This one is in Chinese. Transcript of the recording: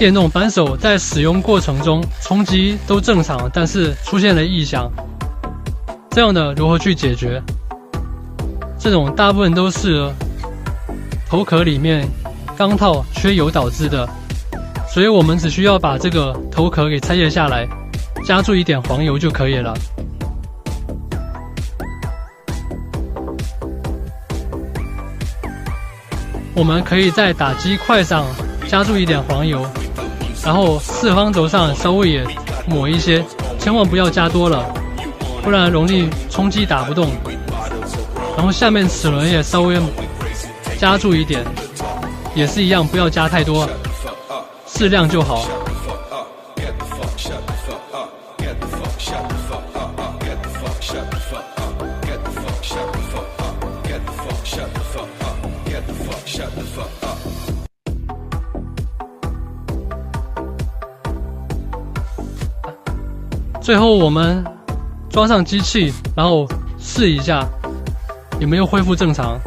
电动扳手在使用过程中冲击都正常，但是出现了异响，这样的如何去解决？这种大部分都是头壳里面钢套缺油导致的，所以我们只需要把这个头壳给拆卸下来，加注一点黄油就可以了。我们可以在打击块上加注一点黄油，然后四方轴上稍微也抹一些，千万不要加多了，不然容易冲击打不动。然后下面齿轮也稍微加注一点，也是一样，不要加太多，适量就好。最后我们装上机器，然后试一下有没有恢复正常。